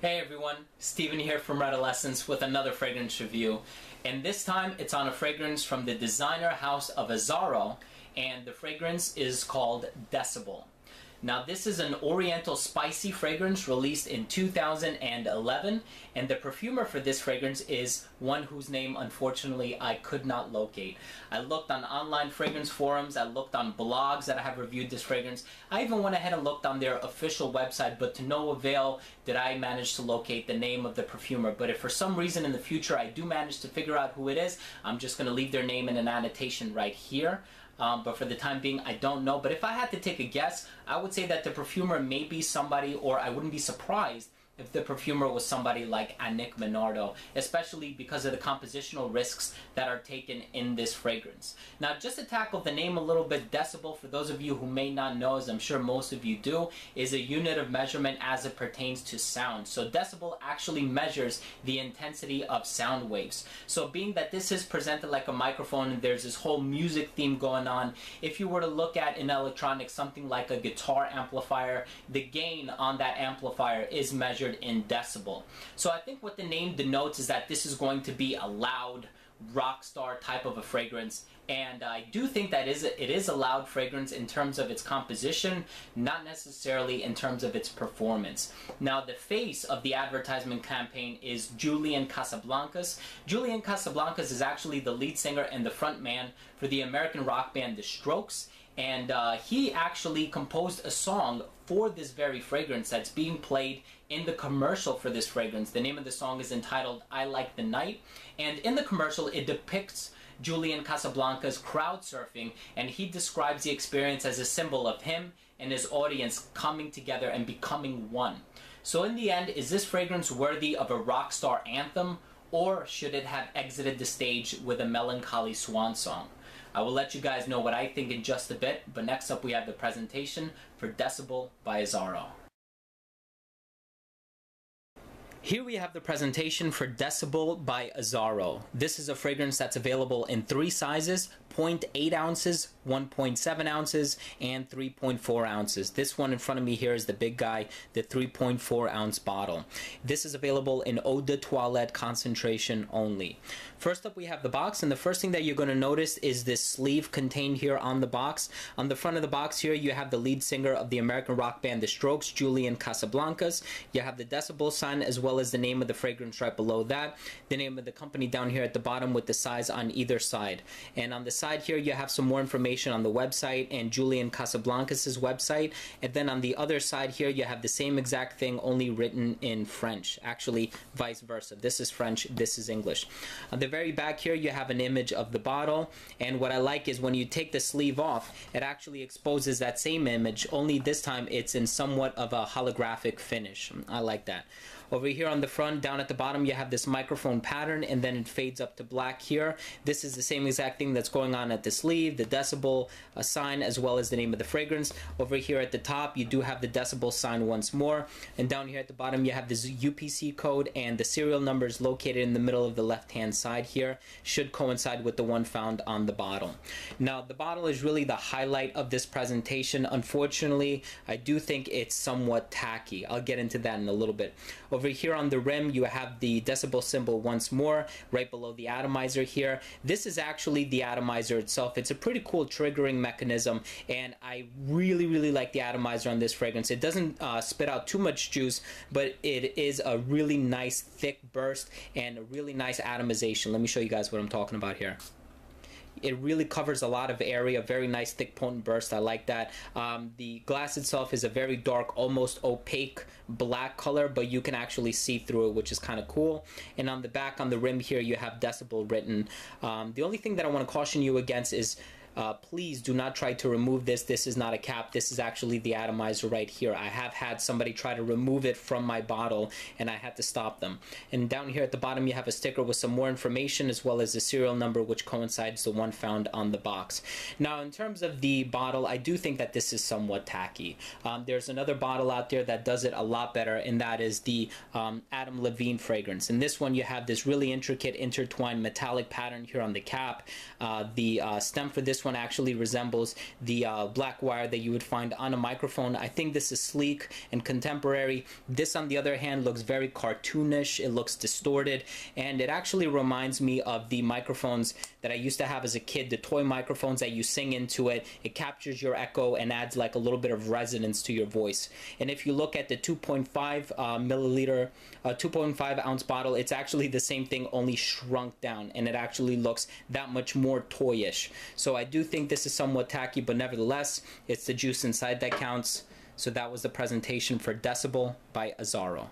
Hey everyone, Steven here from Redolescence with another fragrance review. And this time it's on a fragrance from the designer house of Azzaro, and the fragrance is called Decibel. Now this is an oriental spicy fragrance released in 2011, and the perfumer for this fragrance is one whose name unfortunately I could not locate. I looked on online fragrance forums, I looked on blogs that have reviewed this fragrance, I even went ahead and looked on their official website, but to no avail did I manage to locate the name of the perfumer. But if for some reason in the future I do manage to figure out who it is, I'm just going to leave their name in an annotation right here. But for the time being, I don't know. But if I had to take a guess, I would say that the perfumer may be somebody, or I wouldn't be surprised if the perfumer was somebody like Annick Minardo, especially because of the compositional risks that are taken in this fragrance. Now, just to tackle the name a little bit, Decibel, for those of you who may not know, as I'm sure most of you do, is a unit of measurement as it pertains to sound. So decibel actually measures the intensity of sound waves. So being that this is presented like a microphone and there's this whole music theme going on, if you were to look at in electronics something like a guitar amplifier, the gain on that amplifier is measured in decibel. So I think what the name denotes is that this is going to be a loud rock star type of a fragrance, and I do think that it is a loud fragrance in terms of its composition, not necessarily in terms of its performance. Now, the face of the advertisement campaign is Julian Casablancas. Julian Casablancas is actually the lead singer and the front man for the American rock band The Strokes, and he actually composed a song for this very fragrance that's being played in the commercial for this fragrance. The name of the song is entitled I Like the Night, and in the commercial it depicts Julian Casablancas crowd surfing, and he describes the experience as a symbol of him and his audience coming together and becoming one. So in the end, is this fragrance worthy of a rock star anthem, or should it have exited the stage with a melancholy swan song? I will let you guys know what I think in just a bit, but next up we have the presentation for Decibel by Azzaro. Here we have the presentation for Decibel by Azzaro. This is a fragrance that's available in 3 sizes, 0.8 ounces, 1.7 ounces, and 3.4 ounces. This one in front of me here is the big guy, the 3.4 ounce bottle. This is available in eau de toilette concentration only. First up we have the box, and the first thing that you're going to notice is this sleeve contained here on the box. On the front of the box here you have the lead singer of the American rock band The Strokes, Julian Casablancas. You have the Decibel sign as well as the name of the fragrance right below that, the name of the company down here at the bottom with the size on either side. And on the side here you have some more information on the website and Julian Casablancas' website, and then on the other side here you have the same exact thing, only written in French. Actually vice versa, this is French, this is English. On the very back here you have an image of the bottle, and what I like is when you take the sleeve off it actually exposes that same image, only this time it's in somewhat of a holographic finish. I like that. Over here on the front, down at the bottom, you have this microphone pattern, and then it fades up to black here. This is the same exact thing that's going on at the sleeve, the Decibel sign, as well as the name of the fragrance. Over here at the top, you do have the Decibel sign once more, and down here at the bottom, you have this UPC code, and the serial number is located in the middle of the left-hand side here. Should coincide with the one found on the bottle. Now, the bottle is really the highlight of this presentation. Unfortunately, I do think it's somewhat tacky. I'll get into that in a little bit. Over here on the rim, you have the Decibel symbol once more, right below the atomizer here. This is actually the atomizer itself. It's a pretty cool triggering mechanism, and I really like the atomizer on this fragrance. It doesn't spit out too much juice, but it is a really nice thick burst and a really nice atomization. Let me show you guys what I'm talking about here. It really covers a lot of area, very nice thick potent burst. I like that. The glass itself is a very dark, almost opaque black color, but you can actually see through it, which is kind of cool. And on the back, on the rim here, you have Decibel written. The only thing that I want to caution you against is please do not try to remove this. This is not a cap. This is actually the atomizer right here. I have had somebody try to remove it from my bottle and I had to stop them. And down here at the bottom you have a sticker with some more information as well as the serial number, which coincides the one found on the box. Now, in terms of the bottle, I do think that this is somewhat tacky. There's another bottle out there that does it a lot better, and that is the Adam Levine fragrance. In this one you have this really intricate intertwined metallic pattern here on the cap. The stem for this one one actually resembles the black wire that you would find on a microphone. I think this is sleek and contemporary. This, on the other hand, looks very cartoonish. It looks distorted, and it actually reminds me of the microphones that I used to have as a kid, the toy microphones that you sing into it. It captures your echo and adds like a little bit of resonance to your voice. And if you look at the 2.5 milliliter, 2.5 ounce bottle, it's actually the same thing, only shrunk down, and it actually looks that much more toyish. So I do think this is somewhat tacky, but nevertheless, it's the juice inside that counts. So that was the presentation for Decibel by Azzaro.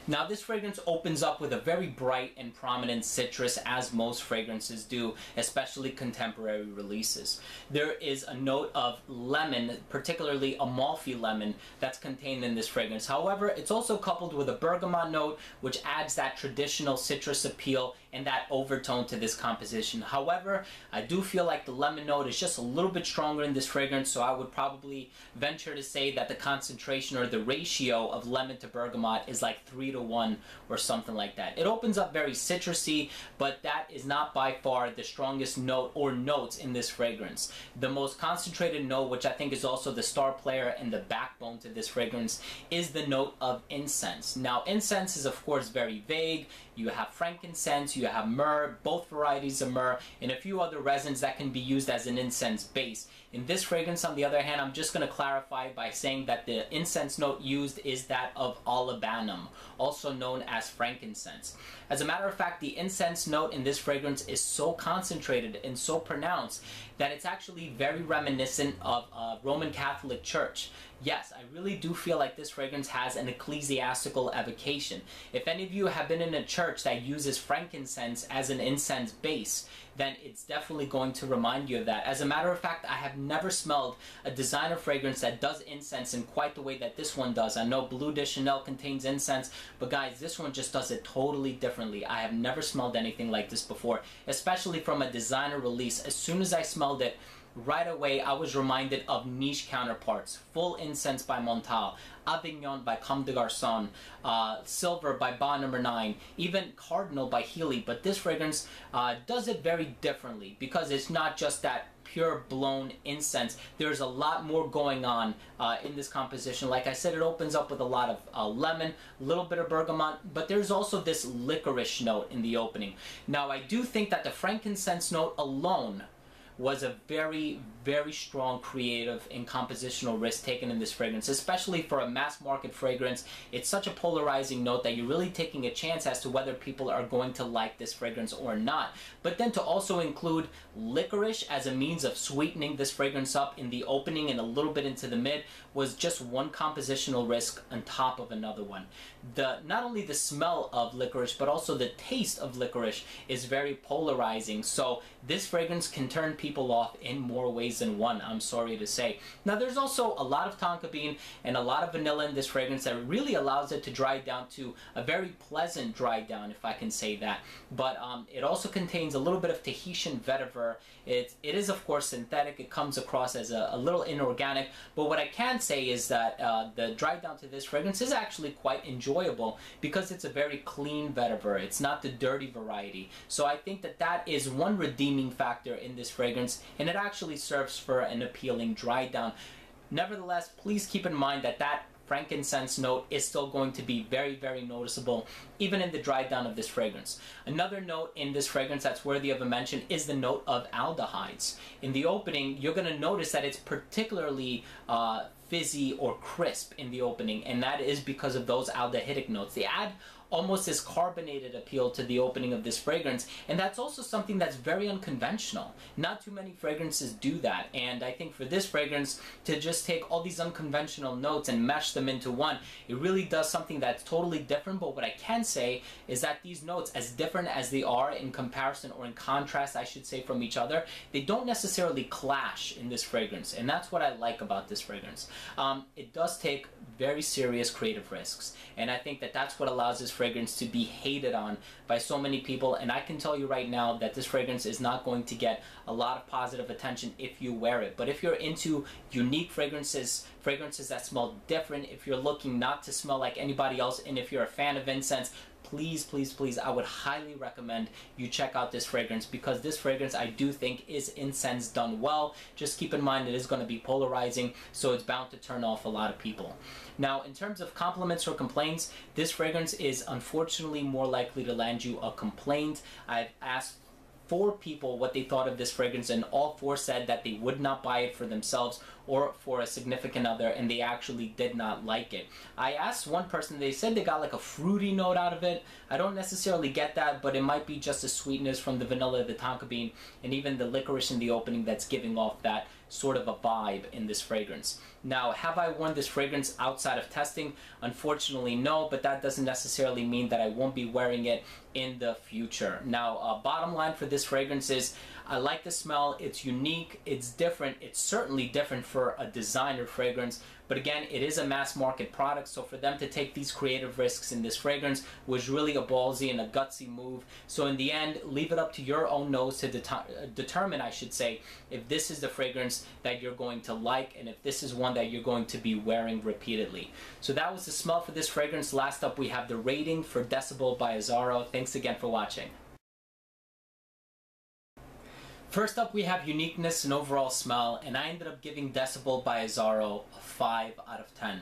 Now this fragrance opens up with a very bright and prominent citrus, as most fragrances do, especially contemporary releases. There is a note of lemon, particularly Amalfi lemon, that's contained in this fragrance. However, it's also coupled with a bergamot note, which adds that traditional citrus appeal and that overtone to this composition. However, I do feel like the lemon note is just a little bit stronger in this fragrance, so I would probably venture to say that the concentration or the ratio of lemon to bergamot is like 3-to-1 or something like that. It opens up very citrusy, but that is not by far the strongest note or notes in this fragrance. The most concentrated note, which I think is also the star player and the backbone to this fragrance, is the note of incense. Now, incense is of course very vague. You have frankincense, you have myrrh, both varieties of myrrh, and a few other resins that can be used as an incense base. In this fragrance, on the other hand, I'm just going to clarify by saying that the incense note used is that of olibanum, also known as frankincense. As a matter of fact, the incense note in this fragrance is so concentrated and so pronounced that it's actually very reminiscent of a Roman Catholic Church. Yes, I really do feel like this fragrance has an ecclesiastical evocation. If any of you have been in a church that uses frankincense as an incense base, then it's definitely going to remind you of that. As a matter of fact, I have never smelled a designer fragrance that does incense in quite the way that this one does. I know Bleu de Chanel contains incense, but guys, this one just does it totally differently. I have never smelled anything like this before, especially from a designer release. As soon as I smelled it, right away I was reminded of niche counterparts. Full Incense by Montal, Avignon by Comme des Garçons, Silver by Bond No. 9, even Cardinal by Healy. But this fragrance does it very differently because it's not just that pure blown incense. There's a lot more going on in this composition. Like I said, it opens up with a lot of lemon, a little bit of bergamot, but there's also this licorice note in the opening. Now I do think that the frankincense note alone was a very, very strong creative and compositional risk taken in this fragrance, especially for a mass market fragrance. It's such a polarizing note that you're really taking a chance as to whether people are going to like this fragrance or not. But then to also include licorice as a means of sweetening this fragrance up in the opening and a little bit into the mid was just one compositional risk on top of another one. Not only the smell of licorice, but also the taste of licorice is very polarizing. So this fragrance can turn people off in more ways than one, I'm sorry to say. Now there's also a lot of tonka bean and a lot of vanilla in this fragrance that really allows it to dry down to a very pleasant dry down, if I can say that. But it also contains a little bit of Tahitian vetiver. It is of course synthetic. It comes across as a little inorganic, but what I can say is that the dry down to this fragrance is actually quite enjoyable because it's a very clean vetiver. It's not the dirty variety. So I think that that is one redeeming factor in this fragrance, and it actually serves for an appealing dry down. Nevertheless, please keep in mind that that frankincense note is still going to be very, very noticeable even in the dry down of this fragrance. Another note in this fragrance that's worthy of a mention is the note of aldehydes. In the opening, you're going to notice that it's particularly fizzy or crisp in the opening, and that is because of those aldehydic notes. They add almost this carbonated appeal to the opening of this fragrance, and that's also something that's very unconventional. Not too many fragrances do that, and I think for this fragrance to just take all these unconventional notes and mesh them into one, it really does something that's totally different. But what I can say is that these notes, as different as they are in comparison, or in contrast I should say, from each other, they don't necessarily clash in this fragrance, and that's what I like about this fragrance. It does take very serious creative risks, and I think that that's what allows this fragrance to be hated on by so many people. And I can tell you right now that this fragrance is not going to get a lot of positive attention if you wear it. But if you're into unique fragrances, fragrances that smell different, if you're looking not to smell like anybody else, and if you're a fan of incense, please, please, please, I would highly recommend you check out this fragrance, because this fragrance I do think is incense done well. Just keep in mind it is going to be polarizing, so it's bound to turn off a lot of people. Now, in terms of compliments or complaints, this fragrance is unfortunately more likely to land you a complaint. I've asked 4 people what they thought of this fragrance, and all 4 said that they would not buy it for themselves or for a significant other, and they actually did not like it. I asked one person, they said they got like a fruity note out of it. I don't necessarily get that, but it might be just a sweetness from the vanilla, the tonka bean, and even the licorice in the opening that's giving off that sort of a vibe in this fragrance. Now, have I worn this fragrance outside of testing? Unfortunately, no, but that doesn't necessarily mean that I won't be wearing it in the future. Now, bottom line for this fragrance is I like the smell. It's unique. It's different. It's certainly different for a designer fragrance. But again, it is a mass market product, so for them to take these creative risks in this fragrance was really a ballsy and a gutsy move. So in the end, leave it up to your own nose to determine, I should say, if this is the fragrance that you're going to like and if this is one that you're going to be wearing repeatedly. So that was the smell for this fragrance. Last up, we have the rating for Decibel by Azzaro. Thanks again for watching. First up, we have uniqueness and overall smell, and I ended up giving Decibel by Azzaro a 5 out of 10.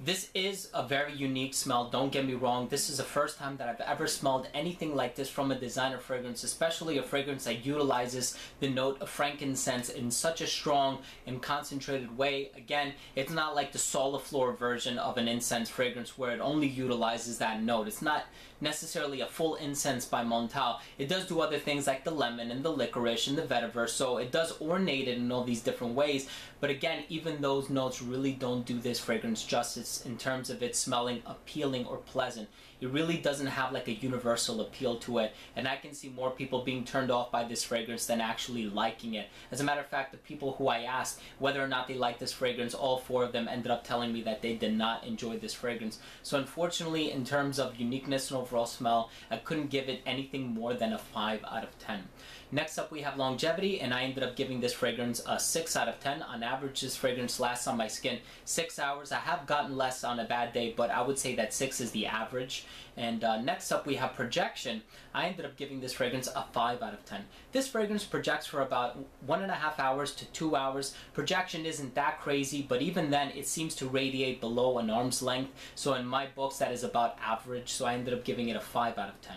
This is a very unique smell, don't get me wrong. This is the first time that I've ever smelled anything like this from a designer fragrance, especially a fragrance that utilizes the note of frankincense in such a strong and concentrated way. Again, it's not like the Soliflor version of an incense fragrance where it only utilizes that note. It's not necessarily a full incense by Montal. It does do other things like the lemon and the licorice and the vetiver, so it does ornate it in all these different ways. But again, even those notes really don't do this fragrance justice in terms of it smelling appealing or pleasant. It really doesn't have like a universal appeal to it, and I can see more people being turned off by this fragrance than actually liking it. As a matter of fact, the people who I asked whether or not they liked this fragrance, all 4 of them ended up telling me that they did not enjoy this fragrance. So unfortunately, in terms of uniqueness and overall smell, I couldn't give it anything more than a 5 out of 10. Next up, we have longevity, and I ended up giving this fragrance a 6 out of 10. On average, this fragrance lasts on my skin 6 hours. I have gotten less on a bad day, but I would say that 6 is the average. And next up, we have projection. I ended up giving this fragrance a 5 out of 10. This fragrance projects for about 1.5 hours to 2 hours. Projection isn't that crazy, but even then, it seems to radiate below an arm's length. So in my books, that is about average. So I ended up giving it a 5 out of 10.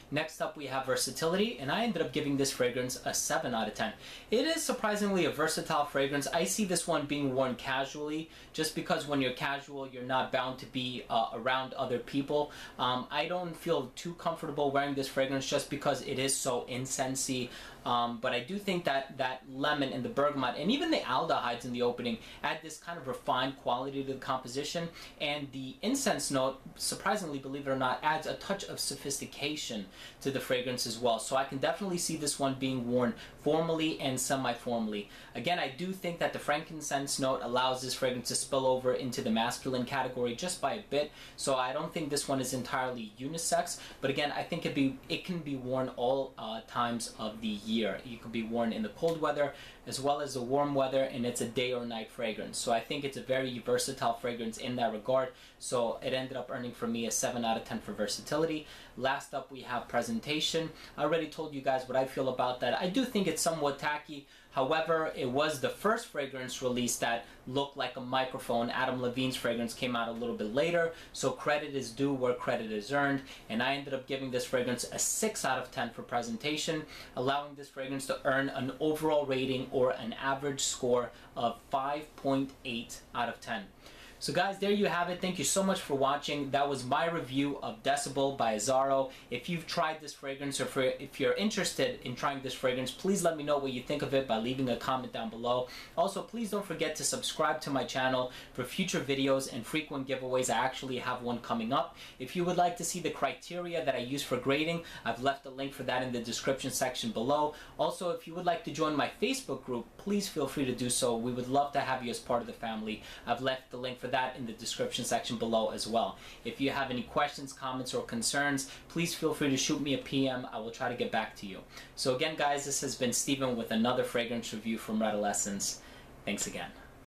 Next up, we have versatility, and I ended up giving this fragrance a 7 out of 10. It is surprisingly a versatile fragrance. I see this one being worn casually, just because when you're casual, you're not bound to be around other people. I don't feel too comfortable wearing this fragrance just because it is so incensey. But I do think that that lemon and the bergamot and even the aldehydes in the opening add this kind of refined quality to the composition, and the incense note, surprisingly, believe it or not, adds a touch of sophistication to the fragrance as well. So I can definitely see this one being worn formally and semi-formally. Again, I do think that the frankincense note allows this fragrance to spill over into the masculine category just by a bit, so I don't think this one is entirely unisex, but again, I think it can be worn all times of the year. You could be worn in the cold weather as well as the warm weather, and it's a day or night fragrance. So I think it's a very versatile fragrance in that regard. So it ended up earning for me a 7 out of 10 for versatility. Last up, we have presentation. I already told you guys what I feel about that. I do think it's somewhat tacky. However, it was the first fragrance release that looked like a microphone. Adam Levine's fragrance came out a little bit later, so credit is due where credit is earned, and I ended up giving this fragrance a 6 out of 10 for presentation, allowing this fragrance to earn an overall rating or an average score of 5.8 out of 10. So guys, there you have it. Thank you so much for watching. That was my review of Decibel by Azzaro. If you've tried this fragrance, or if you're interested in trying this fragrance, please let me know what you think of it by leaving a comment down below. Also, please don't forget to subscribe to my channel for future videos and frequent giveaways. I actually have one coming up. If you would like to see the criteria that I use for grading, I've left a link for that in the description section below. Also, if you would like to join my Facebook group, please feel free to do so. We would love to have you as part of the family. I've left the link for that in the description section below as well. If you have any questions, comments, or concerns, please feel free to shoot me a PM. I will try to get back to you. So again, guys, this has been Steven with another fragrance review from Redolessence. Thanks again.